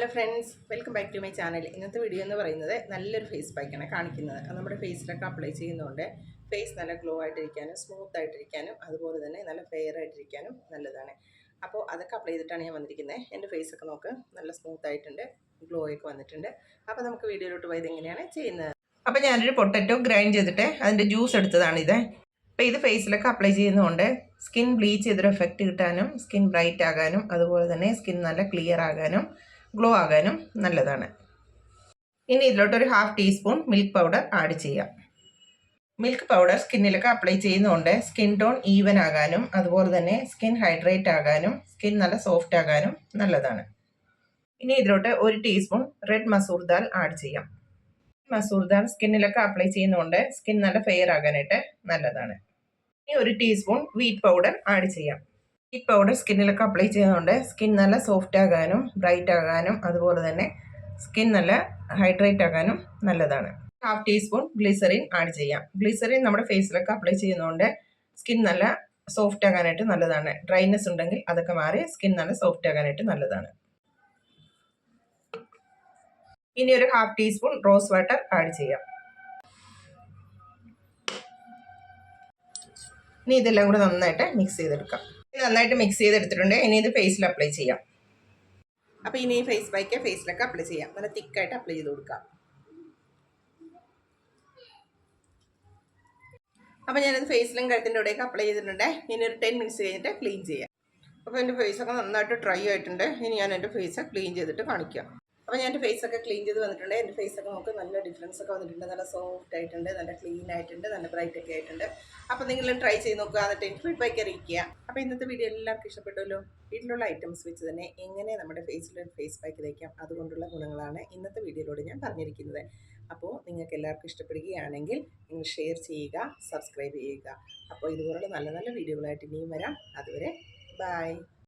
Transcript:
Hello friends, welcome back to my channel. ഇന്നത്തെ video എന്ന് പറയുന്നത് നല്ലൊരു ഫേസ് പാക്കാണ് കാണിക്കുന്നത്. അത് നമ്മുടെ ഫേസിലൊക്കെ അപ്ലൈ ചെയ്യുന്നതുകൊണ്ട് ഫേസ് നല്ല ഗ്ലോ ആയിട്ടിരിക്കാനും സ്മൂത്ത് ആയിട്ടിരിക്കാനും അതുപോലെ തന്നെ നല്ല ഫെയർ ആയിട്ടിരിക്കാനും നല്ലതാണ്. അപ്പോൾ അതൊക്കെ അപ്ലൈ ചെയ്തിട്ടാണ് ഞാൻ വന്നിരിക്കുന്നത്. എൻ്റെ ഫേസൊക്കെ നോക്ക്, നല്ല സ്മൂത്ത് ആയിട്ടുണ്ട്, ഗ്ലോ ഒക്കെ വന്നിട്ടുണ്ട്. അപ്പോൾ നമുക്ക് വീഡിയോയിലോട്ട് പോയത് എങ്ങനെയാണ് ചെയ്യുന്നത്. അപ്പോൾ ഞാനൊരു പൊട്ടറ്റോ ഗ്രൈൻഡ് ചെയ്തിട്ട് അതിൻ്റെ ജ്യൂസ് എടുത്തതാണിത്. അപ്പോൾ ഇത് ഫേസിലൊക്കെ അപ്ലൈ ചെയ്യുന്നതുകൊണ്ട് സ്കിൻ ബ്ലീച്ച് ചെയ്തൊരു എഫക്റ്റ് കിട്ടാനും സ്കിൻ ബ്രൈറ്റ് ആകാനും അതുപോലെ തന്നെ സ്കിൻ നല്ല ക്ലിയർ ആകാനും ഗ്ലോ ആകാനും നല്ലതാണ്. ഇനി ഇതിലോട്ടൊരു 1/2 ടീസ്പൂൺ മിൽക്ക് പൗഡർ ആഡ് ചെയ്യാം. മിൽക്ക് പൗഡർ സ്കിന്നിലൊക്കെ അപ്ലൈ ചെയ്യുന്നതുകൊണ്ട് സ്കിൻ ടോൺ ഈവൻ ആകാനും അതുപോലെ തന്നെ സ്കിൻ ഹൈഡ്രേറ്റ് ആകാനും സ്കിൻ നല്ല സോഫ്റ്റ് ആകാനും നല്ലതാണ്. ഇനി ഇതിലോട്ട് 1 teaspoon red masoor dal add ചെയ്യാം. മസൂർ ദാൽ സ്കിന്നിലൊക്കെ അപ്ലൈ ചെയ്യുന്നതുകൊണ്ട് സ്കിൻ നല്ല ഫെയർ ആകാനായിട്ട് നല്ലതാണ്. ഇനി 1 ടീസ്പൂൺ വീറ്റ് പൗഡർ ആഡ് ചെയ്യാം. വീറ്റ് പൗഡർ സ്കിന്നിലൊക്കെ അപ്ലൈ ചെയ്യുന്നതുകൊണ്ട് സ്കിൻ നല്ല സോഫ്റ്റ് ആകാനും ബ്രൈറ്റ് ആകാനും അതുപോലെ തന്നെ സ്കിൻ നല്ല ഹൈഡ്രേറ്റ് ആകാനും നല്ലതാണ്. 1/2 ടീസ്പൂൺ ഗ്ലിസറിൻ ആഡ് ചെയ്യാം. ഗ്ലിസറിൻ നമ്മുടെ ഫേസിലൊക്കെ അപ്ലൈ ചെയ്യുന്നതുകൊണ്ട് സ്കിൻ നല്ല സോഫ്റ്റ് ആകാനായിട്ട് നല്ലതാണ്. ഡ്രൈനെസ് ഉണ്ടെങ്കിൽ അതൊക്കെ മാറി സ്കിൻ നല്ല സോഫ്റ്റ് ആകാനായിട്ട് നല്ലതാണ്. ഇനി ഒരു 1/2 ടീസ്പൂൺ റോസ് വാട്ടർ ആഡ് ചെയ്യാം. ഇനി ഇതെല്ലാം കൂടെ നന്നായിട്ട് മിക്സ് ചെയ്തെടുക്കാം. നന്നായിട്ട് മിക്സ് ചെയ്തെടുത്തിട്ടുണ്ട്. ഇനി ഇത് ഫേസിൽ അപ്ലൈ ചെയ്യാം. അപ്പോൾ ഇനി ഈ ഫേസ് പാക്ക് ഫേസിലൊക്കെ അപ്ലൈ ചെയ്യാം. നല്ല തിക്കായിട്ട് അപ്ലൈ ചെയ്ത് കൊടുക്കാം. അപ്പോൾ ഞാനത് ഫേസിലും കഴുത്തിൻ്റെ ഇവിടെയൊക്കെ അപ്ലൈ ചെയ്തിട്ടുണ്ട്. ഇനി ഒരു 10 മിനിറ്റ്സ് കഴിഞ്ഞിട്ട് ക്ലീൻ ചെയ്യാം. അപ്പോൾ എൻ്റെ ഫേസൊക്കെ നന്നായിട്ട് ഡ്രൈ ആയിട്ടുണ്ട്. ഇനി ഞാൻ എൻ്റെ ഫേസ് ക്ലീൻ ചെയ്തിട്ട് കാണിക്കാം. അപ്പോൾ ഞാൻ എൻ്റെ ഫേസൊക്കെ ക്ലീൻ ചെയ്ത് വന്നിട്ടുണ്ട്. എൻ്റെ ഫേസൊക്കെ നമുക്ക് നല്ല ഡിഫറൻസ് ഒക്കെ വന്നിട്ടുണ്ട്. നല്ല സോഫ്റ്റ് ആയിട്ടുണ്ട്, നല്ല ക്ലീൻ ആയിട്ടുണ്ട്, നല്ല ബ്രൈറ്റ് ഒക്കെ ആയിട്ടുണ്ട്. അപ്പോൾ നിങ്ങളും ട്രൈ ചെയ്ത് നോക്കുക, എന്നിട്ട് എനിക്ക് ഫീഡ്ബാക്ക് അറിയിക്കുക. അപ്പോൾ ഇന്നത്തെ വീഡിയോ എല്ലാവർക്കും ഇഷ്ടപ്പെട്ടല്ലോ. വീട്ടിലുള്ള ഐറ്റംസ് വെച്ച് തന്നെ എങ്ങനെ നമ്മുടെ ഫേസിൽ ഫേസ് പാക്ക് തേക്കാം, അതുകൊണ്ടുള്ള ഗുണങ്ങളാണ് ഇന്നത്തെ വീഡിയോയിലൂടെ ഞാൻ പറഞ്ഞിരിക്കുന്നത്. അപ്പോൾ നിങ്ങൾക്ക് എല്ലാവർക്കും ഇഷ്ടപ്പെടുകയാണെങ്കിൽ നിങ്ങൾ ഷെയർ ചെയ്യുക, സബ്സ്ക്രൈബ് ചെയ്യുക. അപ്പോൾ ഇതുപോലുള്ള നല്ല നല്ല വീഡിയോകളായിട്ട് ഇനിയും വരാം. അതുവരെ ബൈ.